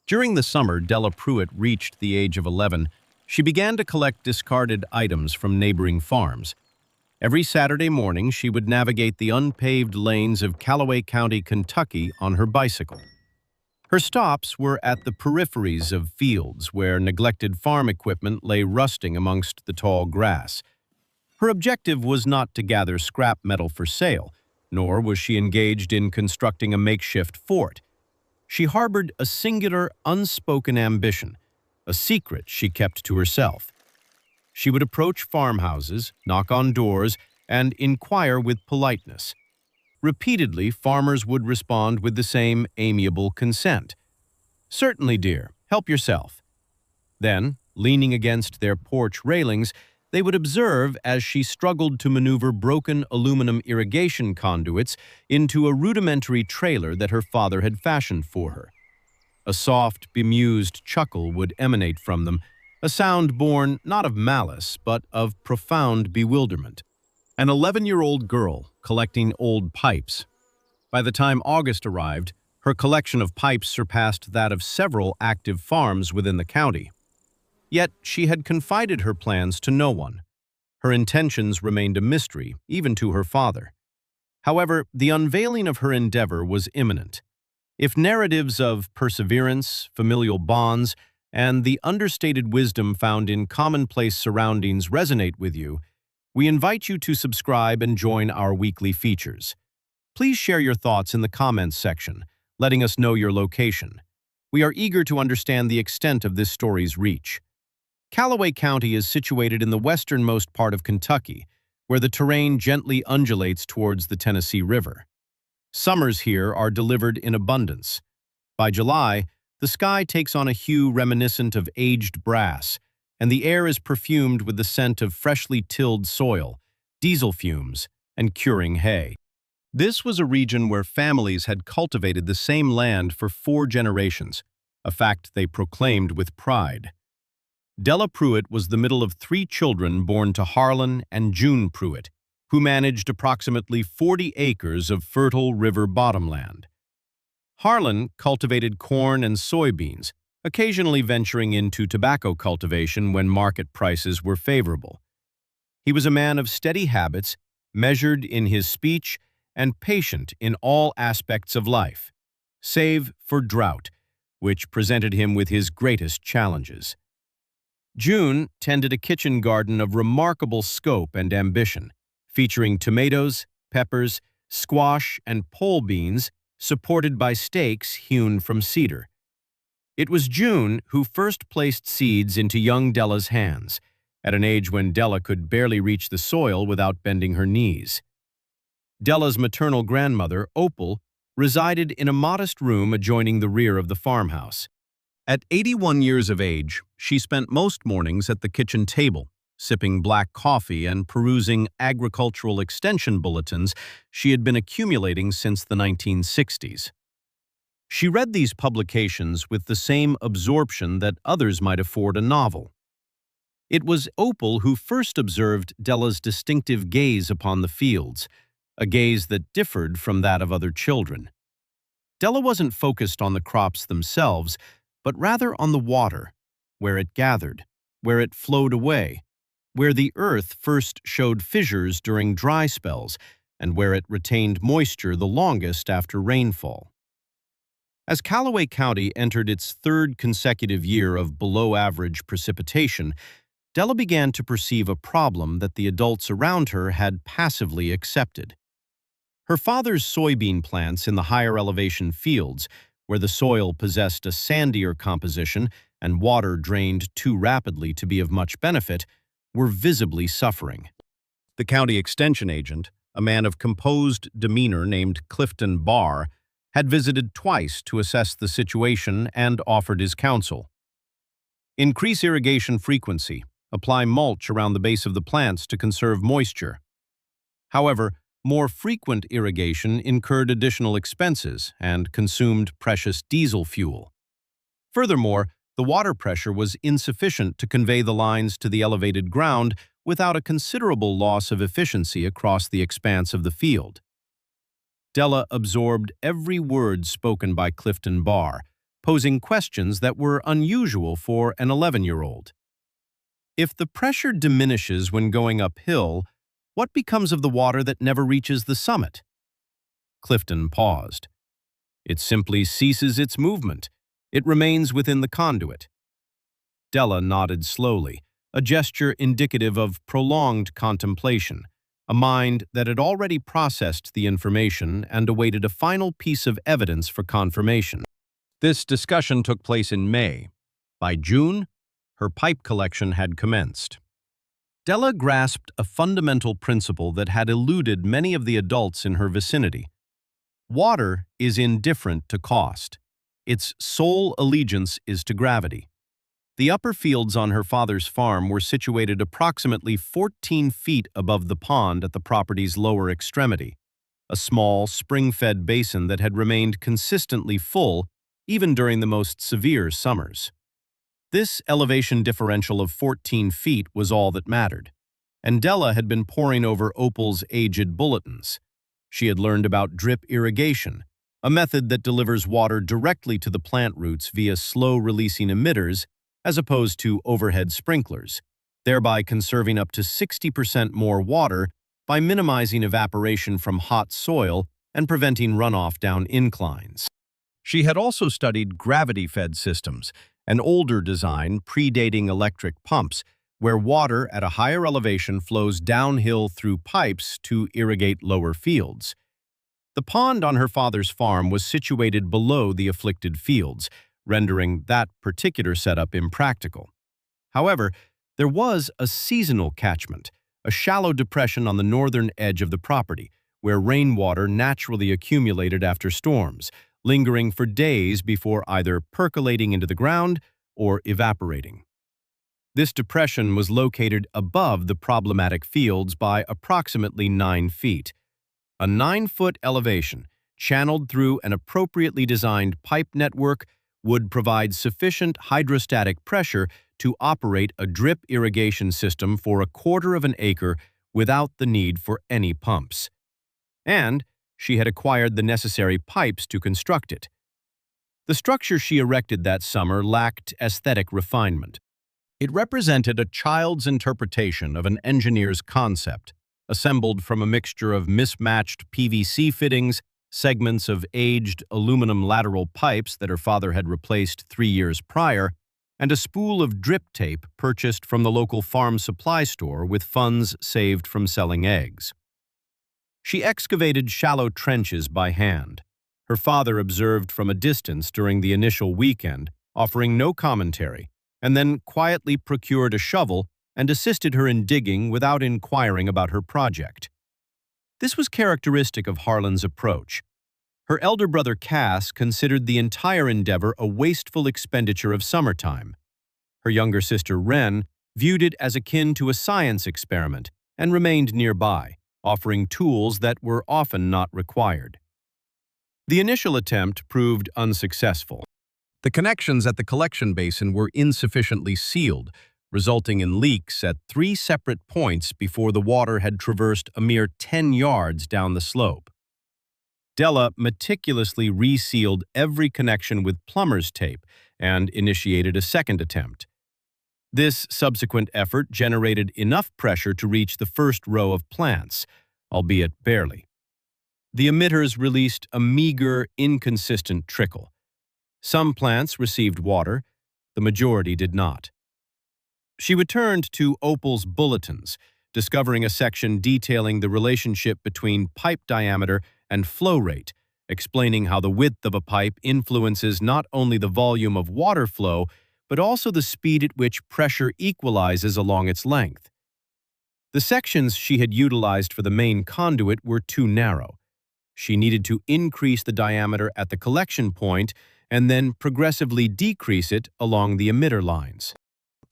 During the summer Della Pruitt reached the age of 11, she began to collect discarded items from neighboring farms. Every Saturday morning, she would navigate the unpaved lanes of Callaway County, Kentucky on her bicycle. Her stops were at the peripheries of fields where neglected farm equipment lay rusting amongst the tall grass. Her objective was not to gather scrap metal for sale, nor was she engaged in constructing a makeshift fort. She harbored a singular, unspoken ambition, a secret she kept to herself. She would approach farmhouses, knock on doors, and inquire with politeness. Repeatedly, farmers would respond with the same amiable consent. "Certainly, dear, help yourself." Then, leaning against their porch railings, they would observe as she struggled to maneuver broken aluminum irrigation conduits into a rudimentary trailer that her father had fashioned for her. A soft, bemused chuckle would emanate from them, a sound born not of malice, but of profound bewilderment. An 11-year-old girl collecting old pipes. By the time August arrived, her collection of pipes surpassed that of several active farms within the county. Yet she had confided her plans to no one. Her intentions remained a mystery, even to her father. However, the unveiling of her endeavor was imminent. If narratives of perseverance, familial bonds, and the understated wisdom found in commonplace surroundings resonate with you, we invite you to subscribe and join our weekly features. Please share your thoughts in the comments section, letting us know your location. We are eager to understand the extent of this story's reach. Callaway County is situated in the westernmost part of Kentucky, where the terrain gently undulates towards the Tennessee River. Summers here are delivered in abundance. By July, the sky takes on a hue reminiscent of aged brass, and the air is perfumed with the scent of freshly tilled soil, diesel fumes, and curing hay. This was a region where families had cultivated the same land for 4 generations, a fact they proclaimed with pride. Della Pruitt was the middle of 3 children born to Harlan and June Pruitt, who managed approximately 40 acres of fertile river bottomland. Harlan cultivated corn and soybeans, occasionally venturing into tobacco cultivation when market prices were favorable. He was a man of steady habits, measured in his speech, and patient in all aspects of life, save for drought, which presented him with his greatest challenges. June tended a kitchen garden of remarkable scope and ambition, featuring tomatoes, peppers, squash, and pole beans supported by stakes hewn from cedar. It was June who first placed seeds into young Della's hands, at an age when Della could barely reach the soil without bending her knees. Della's maternal grandmother, Opal, resided in a modest room adjoining the rear of the farmhouse. At 81 years of age, she spent most mornings at the kitchen table, sipping black coffee and perusing agricultural extension bulletins she had been accumulating since the 1960s. She read these publications with the same absorption that others might afford a novel. It was Opal who first observed Della's distinctive gaze upon the fields, a gaze that differed from that of other children. Della wasn't focused on the crops themselves, but rather on the water, where it gathered, where it flowed away, where the earth first showed fissures during dry spells, and where it retained moisture the longest after rainfall. As Callaway County entered its 3rd consecutive year of below-average precipitation, Della began to perceive a problem that the adults around her had passively accepted. Her father's soybean plants in the higher elevation fields, where the soil possessed a sandier composition and water drained too rapidly to be of much benefit, were visibly suffering. The county extension agent, a man of composed demeanor named Clifton Barr, had visited twice to assess the situation and offered his counsel. Increase irrigation frequency, apply mulch around the base of the plants to conserve moisture. However, more frequent irrigation incurred additional expenses and consumed precious diesel fuel. Furthermore, the water pressure was insufficient to convey the lines to the elevated ground without a considerable loss of efficiency across the expanse of the field. Della absorbed every word spoken by Clifton Barr, posing questions that were unusual for an 11-year-old. If the pressure diminishes when going uphill, what becomes of the water that never reaches the summit? Clifton paused. It simply ceases its movement. It remains within the conduit. Della nodded slowly, a gesture indicative of prolonged contemplation, a mind that had already processed the information and awaited a final piece of evidence for confirmation. This discussion took place in May. By June, her pipe collection had commenced. Della grasped a fundamental principle that had eluded many of the adults in her vicinity. Water is indifferent to cost. Its sole allegiance is to gravity. The upper fields on her father's farm were situated approximately 14 feet above the pond at the property's lower extremity, a small, spring-fed basin that had remained consistently full even during the most severe summers. This elevation differential of 14 feet was all that mattered, and Della had been poring over Opal's aged bulletins. She had learned about drip irrigation, a method that delivers water directly to the plant roots via slow-releasing emitters as opposed to overhead sprinklers, thereby conserving up to 60% more water by minimizing evaporation from hot soil and preventing runoff down inclines. She had also studied gravity-fed systems, an older design predating electric pumps, where water at a higher elevation flows downhill through pipes to irrigate lower fields. The pond on her father's farm was situated below the afflicted fields, rendering that particular setup impractical. However, there was a seasonal catchment, a shallow depression on the northern edge of the property, where rainwater naturally accumulated after storms, lingering for days before either percolating into the ground or evaporating. This depression was located above the problematic fields by approximately 9 feet. A 9-foot elevation, channeled through an appropriately designed pipe network, would provide sufficient hydrostatic pressure to operate a drip irrigation system for 1/4 of an acre without the need for any pumps. And she had acquired the necessary pipes to construct it. The structure she erected that summer lacked aesthetic refinement. It represented a child's interpretation of an engineer's concept, assembled from a mixture of mismatched PVC fittings, segments of aged aluminum lateral pipes that her father had replaced 3 years prior, and a spool of drip tape purchased from the local farm supply store with funds saved from selling eggs. She excavated shallow trenches by hand. Her father observed from a distance during the initial weekend, offering no commentary, and then quietly procured a shovel and assisted her in digging without inquiring about her project. This was characteristic of Harlan's approach. Her elder brother Cass considered the entire endeavor a wasteful expenditure of summertime. Her younger sister Wren viewed it as akin to a science experiment and remained nearby, offering tools that were often not required. The initial attempt proved unsuccessful. The connections at the collection basin were insufficiently sealed, resulting in leaks at 3 separate points before the water had traversed a mere 10 yards down the slope. Della meticulously resealed every connection with plumber's tape and initiated a second attempt. This subsequent effort generated enough pressure to reach the first row of plants, albeit barely. The emitters released a meager, inconsistent trickle. Some plants received water, the majority did not. She returned to Opal's bulletins, discovering a section detailing the relationship between pipe diameter and flow rate, explaining how the width of a pipe influences not only the volume of water flow, but also the speed at which pressure equalizes along its length. The sections she had utilized for the main conduit were too narrow. She needed to increase the diameter at the collection point and then progressively decrease it along the emitter lines.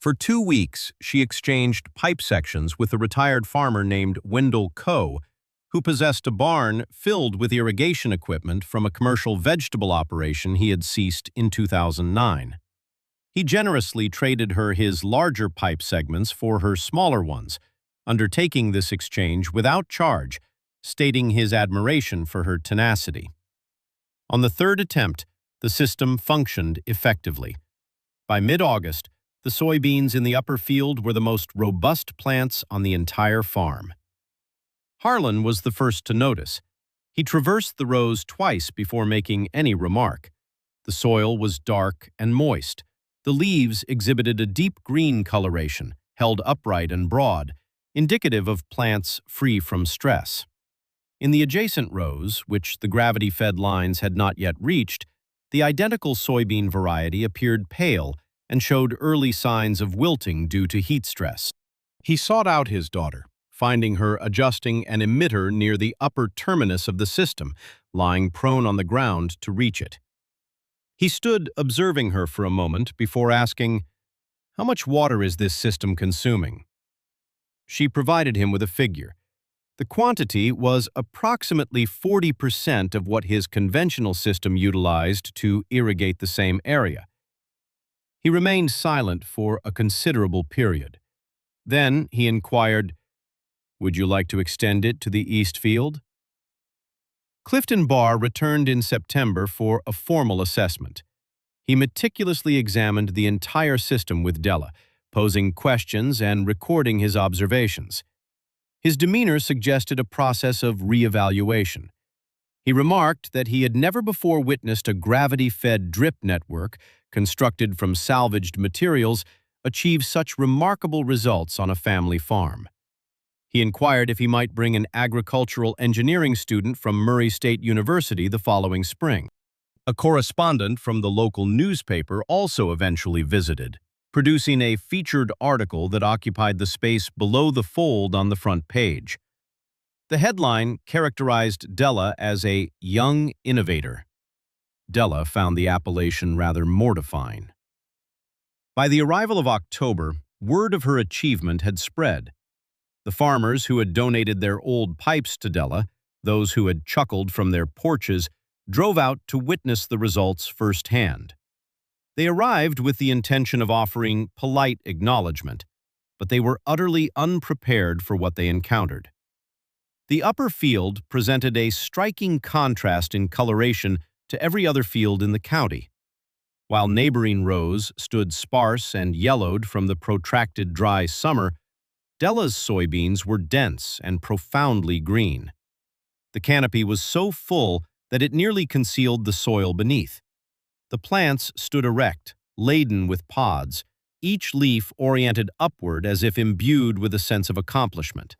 For 2 weeks, she exchanged pipe sections with a retired farmer named Wendell Coe, who possessed a barn filled with irrigation equipment from a commercial vegetable operation he had ceased in 2009. He generously traded her his larger pipe segments for her smaller ones, undertaking this exchange without charge, stating his admiration for her tenacity. On the third attempt, The system functioned effectively. By mid-August, the soybeans in the upper field were the most robust plants on the entire farm. Harlan was the first to notice. He traversed the rows twice before making any remark. The soil was dark and moist. The leaves exhibited a deep green coloration, held upright and broad, indicative of plants free from stress. In the adjacent rows, which the gravity-fed lines had not yet reached, the identical soybean variety appeared pale and showed early signs of wilting due to heat stress. He sought out his daughter, finding her adjusting an emitter near the upper terminus of the system, lying prone on the ground to reach it. He stood observing her for a moment before asking, "How much water is this system consuming?" She provided him with a figure. The quantity was approximately 40% of what his conventional system utilized to irrigate the same area. He remained silent for a considerable period. Then he inquired, "Would you like to extend it to the east field?" Clifton Barr returned in September for a formal assessment. He meticulously examined the entire system with Della, posing questions and recording his observations. His demeanor suggested a process of reevaluation. He remarked that he had never before witnessed a gravity-fed drip network, constructed from salvaged materials, achieve such remarkable results on a family farm. He inquired if he might bring an agricultural engineering student from Murray State University the following spring. A correspondent from the local newspaper also eventually visited, producing a featured article that occupied the space below the fold on the front page. The headline characterized Della as a young innovator. Della found the appellation rather mortifying. By the arrival of October, word of her achievement had spread. The farmers who had donated their old pipes to Della, those who had chuckled from their porches, drove out to witness the results firsthand. They arrived with the intention of offering polite acknowledgement, but they were utterly unprepared for what they encountered. The upper field presented a striking contrast in coloration to every other field in the county. While neighboring rows stood sparse and yellowed from the protracted dry summer, Della's soybeans were dense and profoundly green. The canopy was so full that it nearly concealed the soil beneath. The plants stood erect, laden with pods, each leaf oriented upward as if imbued with a sense of accomplishment.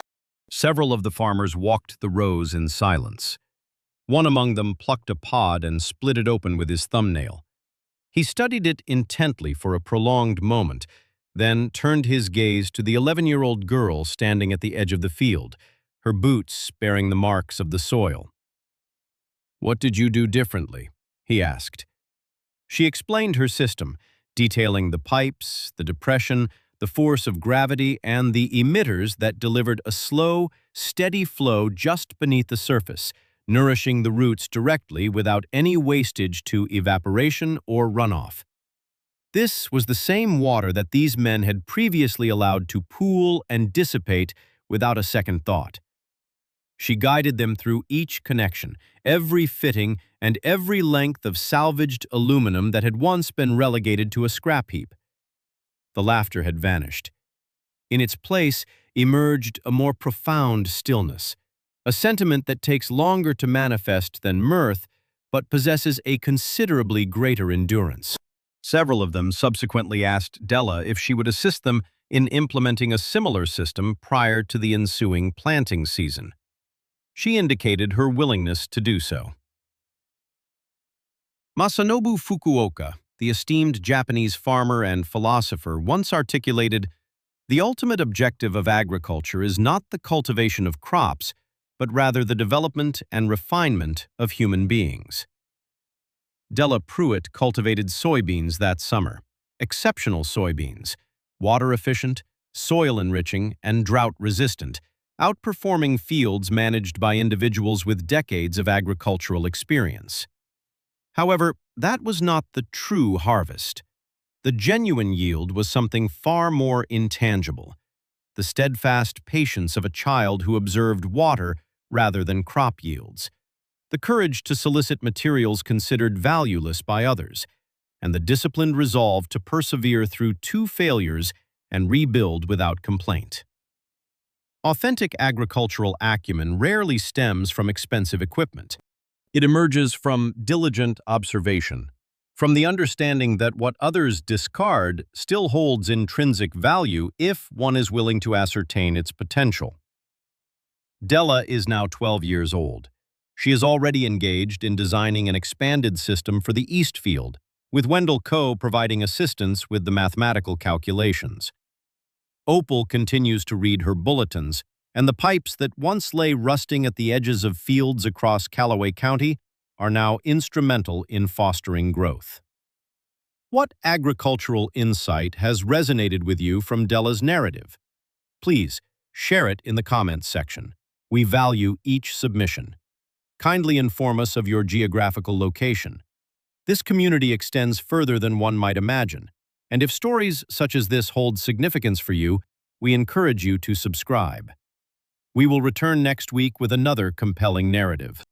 Several of the farmers walked the rows in silence. One among them plucked a pod and split it open with his thumbnail. He studied it intently for a prolonged moment, then turned his gaze to the 11-year-old girl standing at the edge of the field, her boots bearing the marks of the soil. "What did you do differently?" he asked. She explained her system, detailing the pipes, the depression, the force of gravity, and the emitters that delivered a slow, steady flow just beneath the surface, nourishing the roots directly without any wastage to evaporation or runoff. This was the same water that these men had previously allowed to pool and dissipate without a second thought. She guided them through each connection, every fitting, and every length of salvaged aluminum that had once been relegated to a scrap heap. The laughter had vanished. In its place emerged a more profound stillness, a sentiment that takes longer to manifest than mirth, but possesses a considerably greater endurance. Several of them subsequently asked Della if she would assist them in implementing a similar system prior to the ensuing planting season. She indicated her willingness to do so. Masanobu Fukuoka, the esteemed Japanese farmer and philosopher, once articulated, "The ultimate objective of agriculture is not the cultivation of crops, but rather the development and refinement of human beings." Della Pruitt cultivated soybeans that summer, exceptional soybeans, water-efficient, soil-enriching, and drought-resistant, outperforming fields managed by individuals with decades of agricultural experience. However, that was not the true harvest. The genuine yield was something far more intangible, the steadfast patience of a child who observed water rather than crop yields. the courage to solicit materials considered valueless by others, and the disciplined resolve to persevere through 2 failures and rebuild without complaint. Authentic agricultural acumen rarely stems from expensive equipment. It emerges from diligent observation, from the understanding that what others discard still holds intrinsic value if one is willing to ascertain its potential. Della is now 12 years old. She is already engaged in designing an expanded system for the East Field, with Wendell Coe providing assistance with the mathematical calculations. Opal continues to read her bulletins, and the pipes that once lay rusting at the edges of fields across Callaway County are now instrumental in fostering growth. What agricultural insight has resonated with you from Della's narrative? Please share it in the comments section. We value each submission. Kindly inform us of your geographical location. This community extends further than one might imagine, and if stories such as this hold significance for you, we encourage you to subscribe. We will return next week with another compelling narrative.